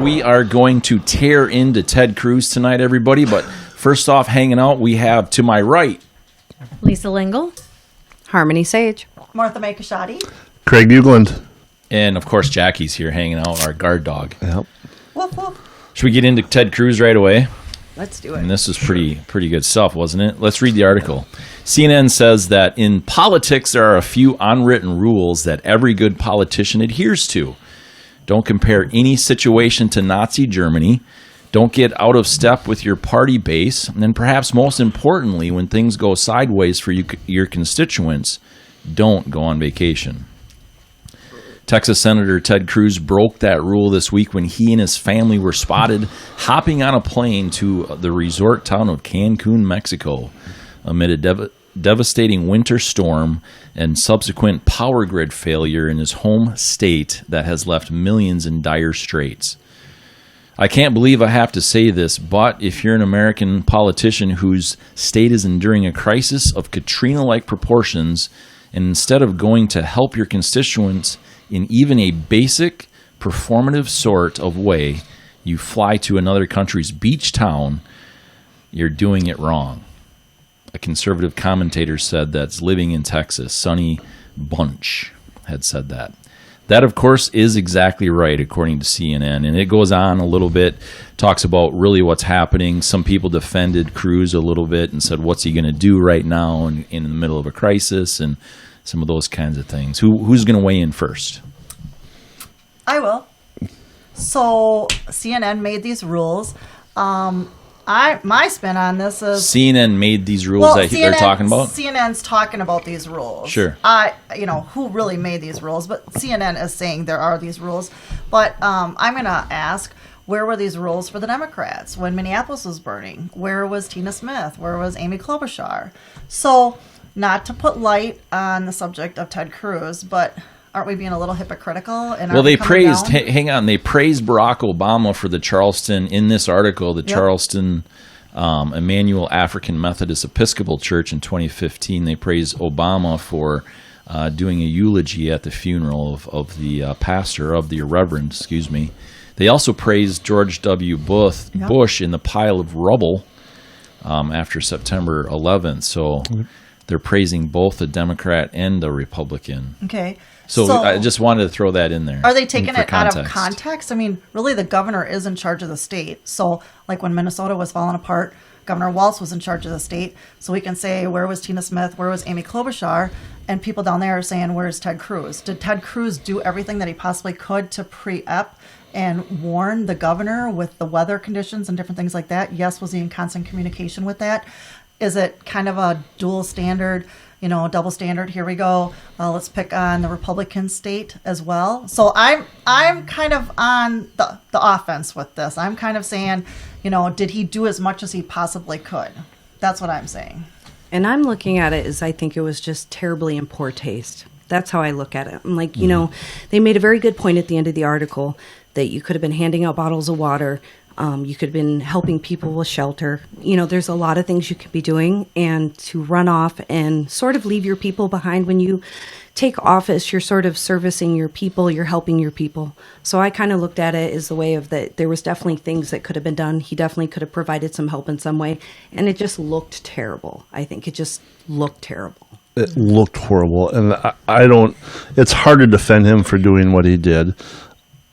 we are going to tear into Ted Cruz tonight, everybody. But first off, hanging out, we have to my right, Lisa Lingle, Harmony Sage, Martha May Kashadi, Craig Bugland. and of course Jackie's here hanging out, our guard dog. Yep. woof woof. Should we get into Ted Cruz right away? let's do it. And this is pretty good stuff, wasn't it? Let's read the article. CNN says that in politics, there are a few unwritten rules that every good politician adheres to. Don't compare any situation to Nazi Germany. Don't get out of step with your party base. And then perhaps most importantly, when things go sideways for your constituents, don't go on vacation. Texas Senator Ted Cruz broke that rule this week when he and his family were spotted hopping on a plane to the resort town of Cancun, Mexico, amid a devastating winter storm and subsequent power grid failure in his home state that has left millions in dire straits. I can't believe I have to say this, but if you're an American politician whose state is enduring a crisis of Katrina-like proportions, and instead of going to help your constituents in even a basic performative sort of way, you fly to another country's beach town, you're doing it wrong. A conservative commentator said that's living in Texas. Sonny Bunch had said that. That, of course, is exactly right, according to CNN. And it goes on a little bit, talks about really what's happening. Some people defended Cruz a little bit and said, what's he going to do right now in the middle of a crisis, and some of those kinds of things. Who's going to weigh in first? I will. So CNN made these rules. My spin on this is CNN made these rules they're talking about? CNN's talking about these rules. Sure. Who really made these rules, but CNN is saying there are these rules. But I'm going to ask, where were these rules for the Democrats when Minneapolis was burning? Where was Tina Smith? Where was Amy Klobuchar? So, not to put light on the subject of Ted Cruz, but aren't we being a little hypocritical? Well, they praised, they praised Barack Obama for the Charleston, in this article, the Charleston Emmanuel African Methodist Episcopal Church in 2015. They praised Obama for doing a eulogy at the funeral of the pastor, of the reverend, excuse me. They also praised George W. Bush in the pile of rubble after September 11th. So they're praising both the Democrat and the Republican. Okay. So I just wanted to throw that in there. Are they taking it out of context? I mean, really, the governor is in charge of the state. So, like when Minnesota was falling apart, Governor Walz was in charge of the state. So we can say, where was Tina Smith? Where was Amy Klobuchar? And people down there are saying, where's Ted Cruz? Did Ted Cruz do everything that he possibly could to pre-ep and warn the governor with the weather conditions and different things like that? Yes, was he in constant communication with that? Is it kind of a dual standard? Double standard. Here we go. Let's pick on the Republican state as well. So I'm kind of on the offense with this. I'm kind of saying, did he do as much as he possibly could? That's what I'm saying. And I'm looking at it as I think it was just terribly in poor taste. That's how I look at it. I'm like, they made a very good point at the end of the article that you could have been handing out bottles of water. You could have been helping people with shelter. There's a lot of things you could be doing, and to run off and sort of leave your people behind. When you take office, you're sort of servicing your people, you're helping your people. So I kind of looked at it as the way of that there was definitely things that could have been done. He definitely could have provided some help in some way, and it just looked terrible. I think it just looked terrible. It looked horrible, and it's hard to defend him for doing what he did.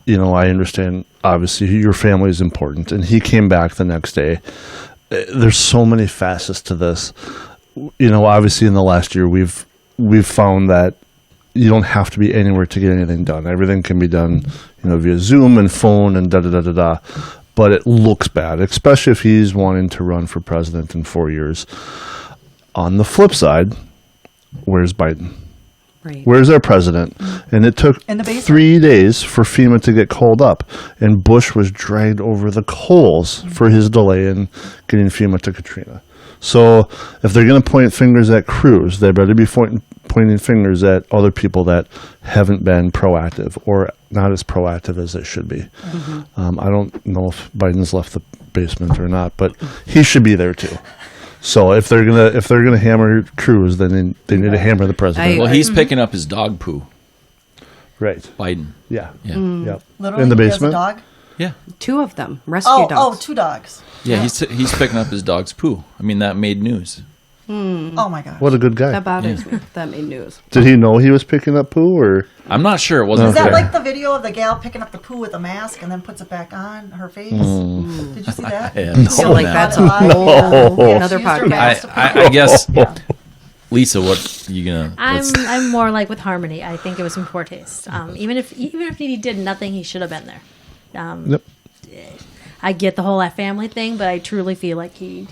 I understand, obviously, your family is important, and he came back the next day. There's so many facets to this. Obviously, in the last year, we've found that you don't have to be anywhere to get anything done. Everything can be done, via Zoom and phone and da-da-da-da-da. But it looks bad, especially if he's wanting to run for president in 4 years. On the flip side, where's Biden? Right. Where's our president? And it took 3 days for FEMA to get called up, and Bush was dragged over the coals for his delay in getting FEMA to Katrina. So if they're going to point fingers at Cruz, they better be pointing fingers at other people that haven't been proactive or not as proactive as they should be. Mm-hmm. I don't know if Biden's left the basement or not, but he should be there too. So if they're gonna hammer Cruz, then they need to hammer the president. Well, he's picking up his dog poo. Right. Biden. Yeah. Yeah. Yep. Literally, in the he has a basement. dog? Yeah. 2 of them, rescue Oh, dogs. 2 dogs. Yeah, he's picking up his dog's poo. I mean, that made news. Oh my gosh. What a good guy. That bothers me. That made news. Did he know he was picking up poo, or I'm not sure. It wasn't Is that clear. like the video of the gal picking up the poo with a mask and then puts it back on her face? Did you see that? Yeah, I feel like no. that's No. another She used her podcast. mask to I guess, Lisa, what you gonna? I'm more like with Harmony. I think it was in poor taste. Even if he did nothing, he should have been there. Yep. I get the whole family thing, but I truly feel like he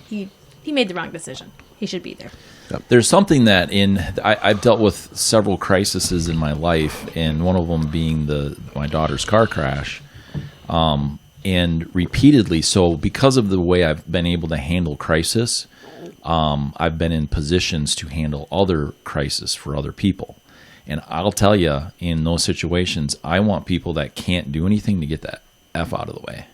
made the wrong decision. He should be there. There's something that I've dealt with several crises in my life, and one of them being my daughter's car crash, and repeatedly. So because of the way I've been able to handle crisis, I've been in positions to handle other crises for other people. And I'll tell you, in those situations, I want people that can't do anything to get that F out of the way.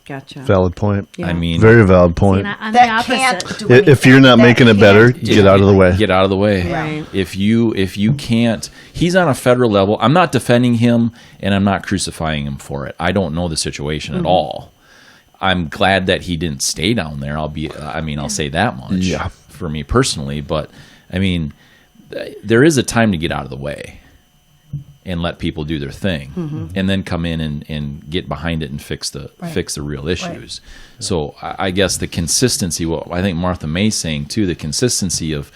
Gotcha. valid point? Yeah. I mean, Very valid point. And I'm the That opposite. can't do If you're anything. not That making it better, can't- get out of the way. Get out of the way. Right. If you can't, he's on a federal level. I'm not defending him, and I'm not crucifying him for it. I don't know the situation at all. I'm glad that he didn't stay down there. I'll say that much. Yeah. For me personally, but I mean, there is a time to get out of the way and let people do their thing, and then come in and get behind it and fix the real issues. So I guess the consistency. What I think Martha May's saying too, the consistency of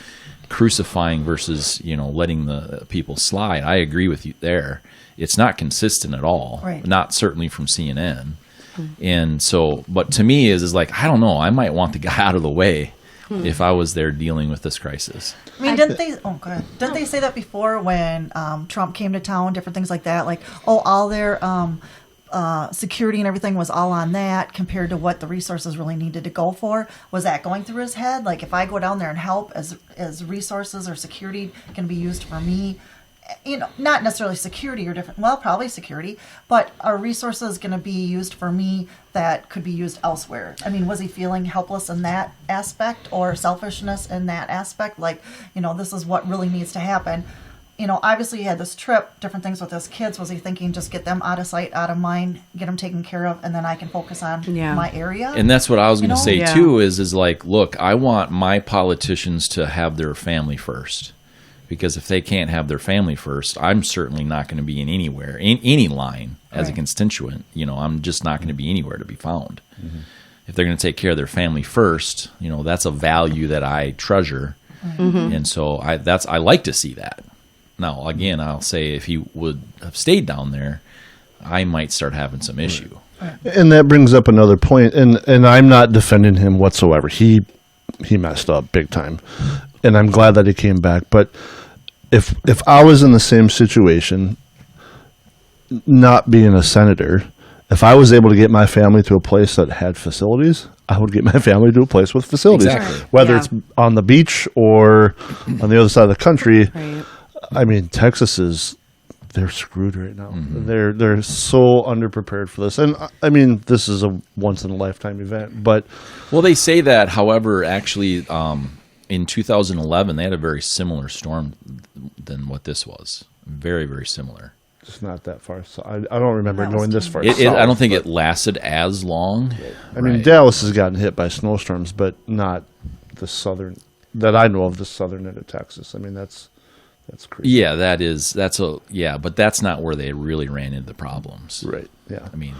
crucifying versus letting the people slide. I agree with you there. It's not consistent at all. Right. Not certainly from CNN. And so, but to me is like, I don't know. I might want the guy out of the way if I was there dealing with this crisis. I mean, didn't they? Oh, go ahead. Didn't they say that before when Trump came to town? Different things like that, like all their security and everything was all on that compared to what the resources really needed to go for. Was that going through his head? Like, if I go down there and help, as resources or security can be used for me. Not necessarily security or different. Well, probably security, but are resources going to be used for me that could be used elsewhere? I mean, was he feeling helpless in that aspect or selfishness in that aspect? Like, this is what really needs to happen. Obviously he had this trip, different things with his kids. Was he thinking just get them out of sight, out of mind, get them taken care of, and then I can focus on my area? And that's what I was going to say Yeah. too. Is like, look, I want my politicians to have their family first. Because if they can't have their family first, I'm certainly not going to be in any line as a constituent. I'm just not going to be anywhere to be found. Mm-hmm. If they're going to take care of their family first, that's a value that I treasure, and so I like to see that. Now, again, I'll say if he would have stayed down there, I might start having some issue. And that brings up another point, and I'm not defending him whatsoever. He messed up big time, and I'm glad that he came back. But if I was in the same situation, not being a senator, if I was able to get my family to a place that had facilities, I would get my family to a place with facilities. Exactly. Whether Yeah. it's on the beach or on the other side of the country. Right. I mean, Texas they're screwed right now. They're so underprepared for this. And I mean, this is a once in a lifetime event, but Well, they say that, however, actually, in 2011, they had a very similar storm than what this was. Very, very similar. it's not that far. So I don't remember That was going this far. I south, don't think but- it lasted as long. I mean, Right. Dallas has gotten hit by snowstorms, but not the southern that I know of. The southern end of Texas. I mean, that's crazy. Yeah, but that's not where they really ran into the problems. Right. Yeah. I mean,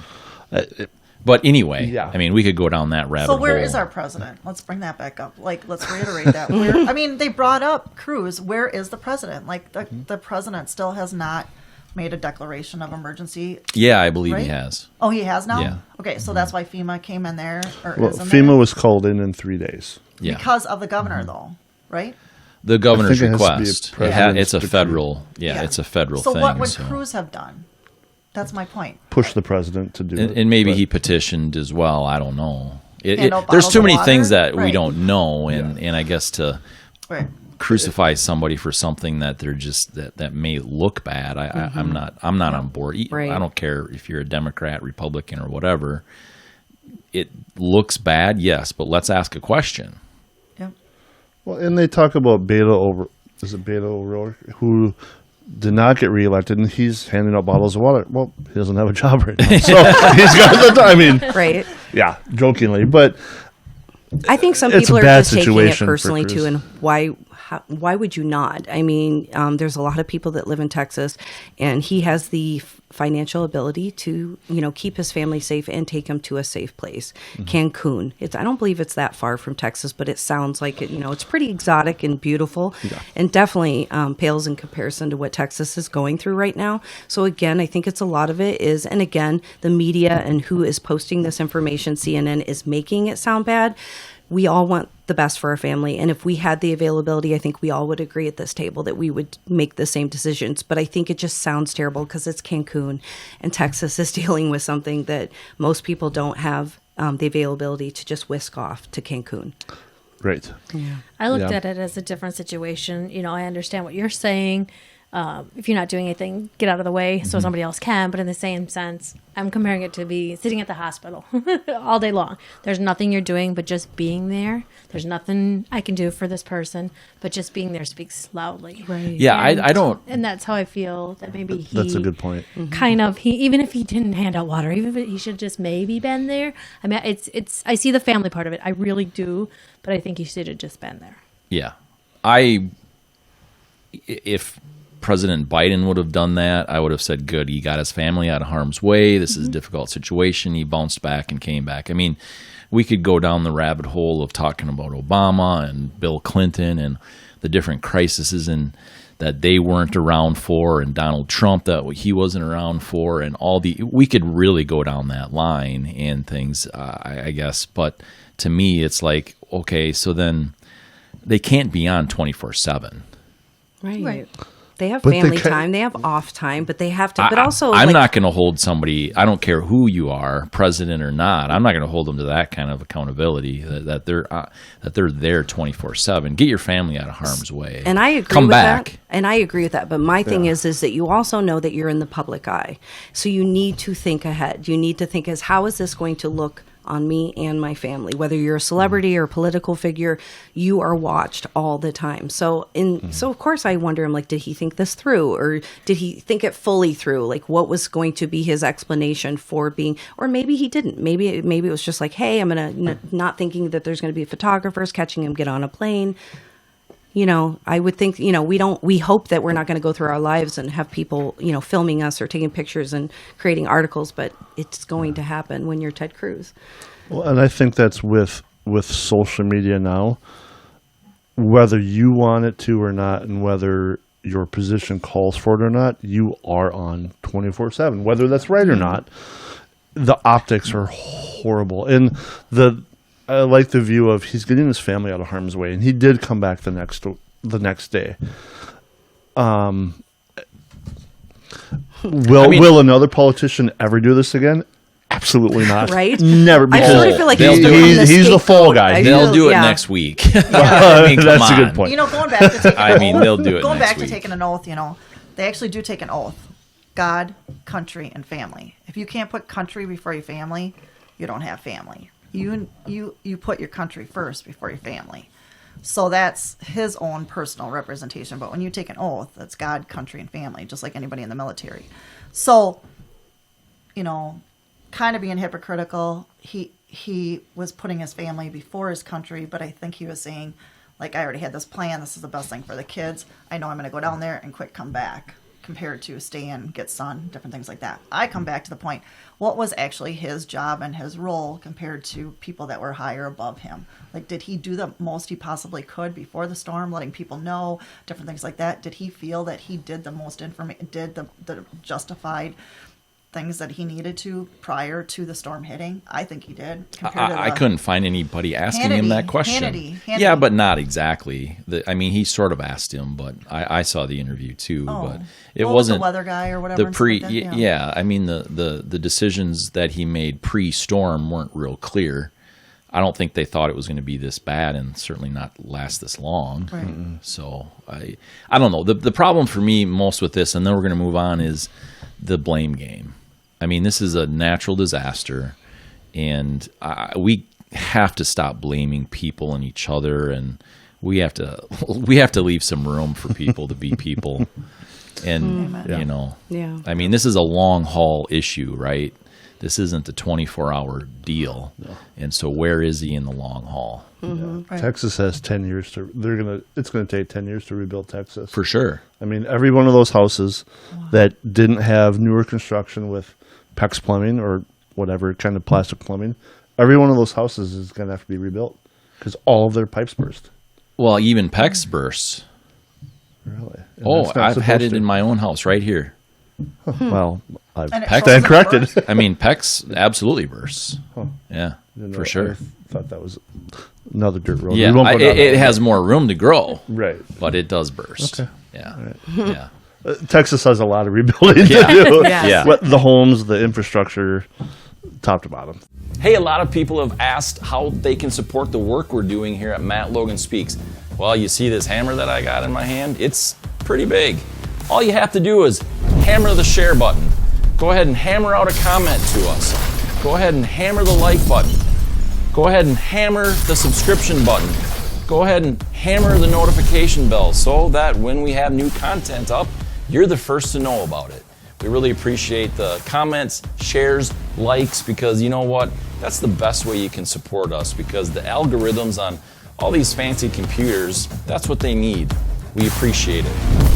It- but anyway, Yeah. I mean, we could go down that rabbit So hole. where is our president? Let's bring that back up. Like, let's reiterate that. I mean, they brought up Cruz. Where is the president? Like, the president still has not made a declaration of emergency. Yeah, I believe he Right? has. Oh, he has now? Yeah. Okay, so that's why FEMA came in there, or well, is in FEMA there? was called in 3 days. Yeah, Because of the governor, though, right? the governor's I think it has to be a request. president's It's a decree. federal. Yeah, it's a federal so thing. what would so. Cruz have done? That's my point. Push the president to do it. And maybe but- he petitioned as well. I don't know. And no There's bottles too of many water? things that we Right. don't know, and I guess to Right. crucify somebody for something that they're just that may look bad. I'm not on board. Right. I don't care if you're a Democrat, Republican, or whatever. It looks bad, yes, but let's ask a question. Yep. Well, and they talk about Beto O'Rourke, who did not get reelected, and he's handing out bottles of water. Well, he doesn't have a job right now, so he's got the. I mean, Right. yeah, jokingly, but I think some It's a people are bad just taking it situation for personally Cruz. too, and why would you not? I mean, there's a lot of people that live in Texas, and he has the financial ability to, keep his family safe and take them to a safe place. Cancun. I don't believe it's that far from Texas, but it sounds like it. It's pretty exotic and beautiful, and definitely pales in comparison to what Texas is going through right now. So again, I think it's a lot of it is, and again, the media and who is posting this information, CNN is making it sound bad. We all want the best for our family. And if we had the availability, I think we all would agree at this table that we would make the same decisions. But I think it just sounds terrible because it's Cancun and Texas is dealing with something that most people don't have the availability to just whisk off to Cancun. right. I looked Yeah. at it as a different situation. I understand what you're saying. If you're not doing anything, get out of the way so somebody else can. But in the same sense, I'm comparing it to be sitting at the hospital all day long. There's nothing you're doing but just being there. There's nothing I can do for this person, but just being there speaks loudly. Right. Yeah, And- I don't. And that's how I feel that maybe he. That's a good point. Kind of. Even if he didn't hand out water, even if he should just maybe been there. I mean, it's. I see the family part of it. I really do, but I think he should have just been there. Yeah, if President Biden would have done that, I would have said, good, he got his family out of harm's way. This is a difficult situation. He bounced back and came back. I mean, we could go down the rabbit hole of talking about Obama and Bill Clinton and the different crises and that they weren't around for, and Donald Trump that he wasn't around for, and we could really go down that line and things, I guess. But to me, it's like, okay, so then they can't be on 24/7. Right. They have But they family ca- time. They have off time, but they have to. But also, I'm like, not going to hold somebody. I don't care who you are, president or not. I'm not going to hold them to that kind of accountability. That they're there 24/7. Get your family out of harm's way. And I agree Come with back. that. And I agree with that. But my thing is that you also know that you're in the public eye. So you need to think ahead. You need to think as how is this going to look on me and my family? Whether you're a celebrity or a political figure, you are watched all the time. So so of course I wonder, I'm like, did he think this through, or did he think it fully through? Like, what was going to be his explanation for being, or maybe he didn't. Maybe it was just like, hey, I'm gonna not thinking that there's going to be photographers catching him get on a plane. I would think, we hope that we're not going to go through our lives and have people, filming us or taking pictures and creating articles, but it's going to happen when you're Ted Cruz. Well, and I think that's with social media now, whether you want it to or not, and whether your position calls for it or not, you are on 24/7, whether that's right or not. The optics are horrible, and I like the view of he's getting his family out of harm's way, and he did come back the next day. Will another politician ever do this again? Absolutely not. Right? Never. I sort of Because feel like They'll he's, do doing it. the he's the fall scapegoat. guy. I They'll feel- do it yeah. next week. I mean, come That's a on. good point. Going back to taking I an mean, oath, they'll do it Going next back to week. taking an oath, they actually do take an oath. God, country, and family. If you can't put country before your family, you don't have family. You put your country first before your family. So that's his own personal representation. But when you take an oath, that's God, country, and family, just like anybody in the military. So, kind of being hypocritical, he was putting his family before his country, but I think he was saying, like, I already had this plan. This is the best thing for the kids. I know I'm going to go down there and quick come back, compared to stay in, get sun, different things like that. I come back to the point, what was actually his job and his role compared to people that were higher above him? Like, did he do the most he possibly could before the storm, letting people know, different things like that? Did he feel that he did the most did the justified things that he needed to prior to the storm hitting? I think he did. I couldn't find anybody asking him that question. Hannity. Yeah, but not exactly. He sort of asked him, but I saw the interview too. But it wasn't the weather guy or whatever. the and pre. stuff like that, Yeah, the decisions that he made pre-storm weren't real clear. I don't think they thought it was going to be this bad, and certainly not last this long. Right. So I don't know. The problem for me most with this, and then we're going to move on, is the blame game. I mean, this is a natural disaster, and we have to stop blaming people and each other, and we have to leave some room for people to be people. And, Amen. you know, Yeah. I mean, this is a long haul issue, right? This isn't a 24-hour deal. And so where is he in the long haul? Right. Texas has 10 years to. It's going to take 10 years to rebuild Texas. For sure. I mean, every one of those houses that didn't have newer construction with PEX plumbing or whatever kind of plastic plumbing, every one of those houses is going to have to be rebuilt because all of their pipes burst. Well, even PEX bursts. Really? And Oh, that's not I've had supposed it to. in my own house right here. Well, I've And it PEX shows stand it corrected. burst. I mean, PEX absolutely bursts. Yeah, Didn't for know- sure. I thought that was another dirt road. Yeah, We won't go down it that has more room to grow, Right. but it does burst. Okay. Yeah, yeah. Texas has a lot of rebuilding Yeah. to do. Yeah. Yeah. What, the homes, the infrastructure, top to bottom. Hey, a lot of people have asked how they can support the work we're doing here at Matt Logan Speaks. Well, you see this hammer that I got in my hand? It's pretty big. All you have to do is hammer the share button. Go ahead and hammer out a comment to us. Go ahead and hammer the like button. Go ahead and hammer the subscription button. Go ahead and hammer the notification bell so that when we have new content up, you're the first to know about it. We really appreciate the comments, shares, likes, because you know what? That's the best way you can support us, because the algorithms on all these fancy computers, that's what they need. We appreciate it.